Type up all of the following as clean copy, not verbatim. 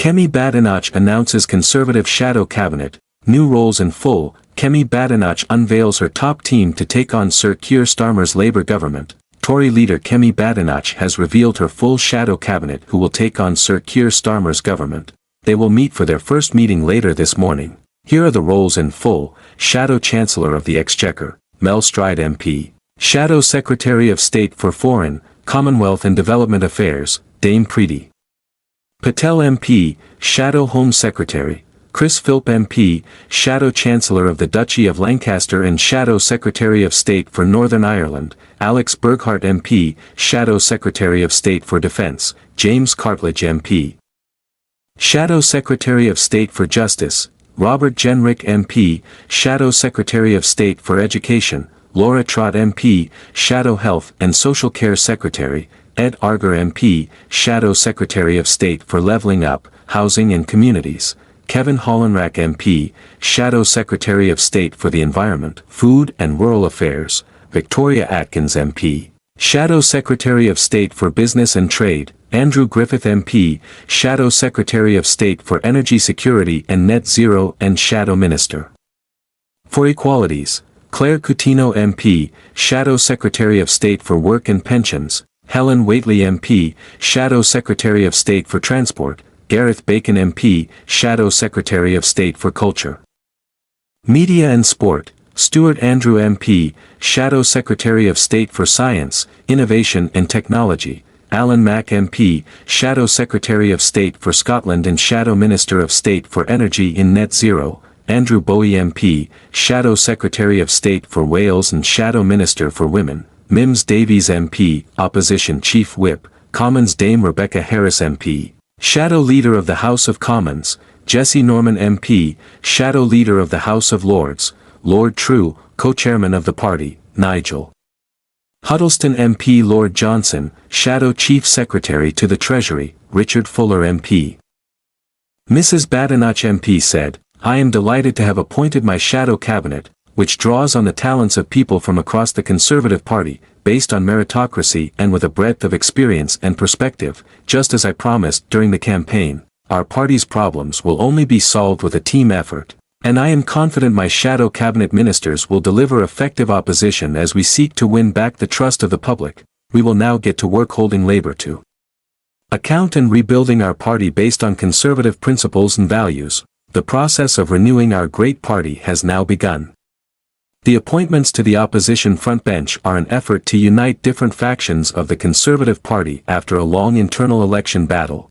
Kemi Badenoch announces Conservative shadow cabinet, new roles in full. Kemi Badenoch unveils her top team to take on Sir Keir Starmer's Labour government. Tory leader Kemi Badenoch has revealed her full shadow cabinet who will take on Sir Keir Starmer's government. They will meet for their first meeting later this morning. Here are the roles in full: Shadow Chancellor of the Exchequer, Mel Stride MP. Shadow Secretary of State for Foreign, Commonwealth and Development Affairs, Dame Preeti Patel MP. Shadow Home Secretary, Chris Philp MP. Shadow Chancellor of the Duchy of Lancaster and Shadow Secretary of State for Northern Ireland, Alex Burghart MP. Shadow Secretary of State for Defence, James Cartledge MP. Shadow Secretary of State for Justice, Robert Jenrick MP. Shadow Secretary of State for Education, Laura Trott MP. Shadow Health and Social Care Secretary, Ed Arger MP. Shadow Secretary of State for Levelling Up, Housing and Communities, Kevin Hollenrack MP. Shadow Secretary of State for the Environment, Food and Rural Affairs, Victoria Atkins MP. Shadow Secretary of State for Business and Trade, Andrew Griffith MP. Shadow Secretary of State for Energy Security and Net Zero and Shadow Minister for Equalities, Claire Coutinho MP. Shadow Secretary of State for Work and Pensions, Helen Whately MP. Shadow Secretary of State for Transport, Gareth Bacon MP. Shadow Secretary of State for Culture, Media and Sport, Stuart Andrew MP. Shadow Secretary of State for Science, Innovation and Technology, Alan Mack MP. Shadow Secretary of State for Scotland and Shadow Minister of State for Energy in Net Zero, Andrew Bowie MP. Shadow Secretary of State for Wales and Shadow Minister for Women, Mims Davies MP. Opposition Chief Whip, Commons Dame Rebecca Harris MP. Shadow Leader of the House of Commons, Jesse Norman MP. Shadow Leader of the House of Lords, Lord True, Co-Chairman of the party, Nigel Huddleston MP. Lord Johnson, Shadow Chief Secretary to the Treasury, Richard Fuller MP. Mrs. Badenoch MP said, "I am delighted to have appointed my shadow cabinet, which draws on the talents of people from across the Conservative Party, based on meritocracy and with a breadth of experience and perspective, just as I promised during the campaign. Our party's problems will only be solved with a team effort, and I am confident my shadow cabinet ministers will deliver effective opposition as we seek to win back the trust of the public. We will now get to work holding Labour to account and rebuilding our party based on Conservative principles and values. The process of renewing our great party has now begun. The appointments to the opposition frontbench are an effort to unite different factions of the Conservative Party after a long internal election battle.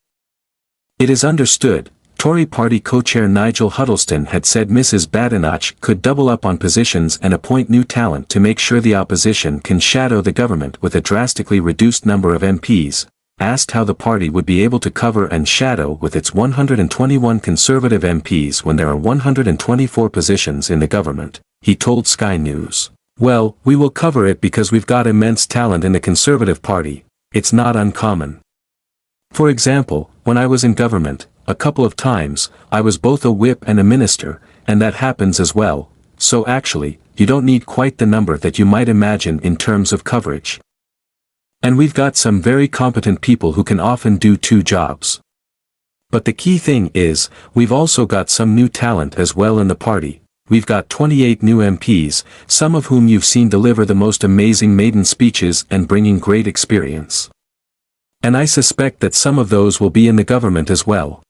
It is understood, Tory party co-chair Nigel Huddleston had said Mrs. Badenoch could double up on positions and appoint new talent to make sure the opposition can shadow the government with a drastically reduced number of MPs. Asked how the party would be able to cover and shadow with its 121 Conservative MPs when there are 124 positions in the government, he told Sky News, "Well, we will cover it because we've got immense talent in the Conservative Party. It's not uncommon. For example, when I was in government, a couple of times, I was both a whip and a minister, and that happens as well, so actually, you don't need quite the number that you might imagine in terms of coverage. And we've got some very competent people who can often do two jobs. But the key thing is, we've also got some new talent as well in the party. We've got 28 new MPs, some of whom you've seen deliver the most amazing maiden speeches and bringing great experience. And I suspect that some of those will be in the government as well.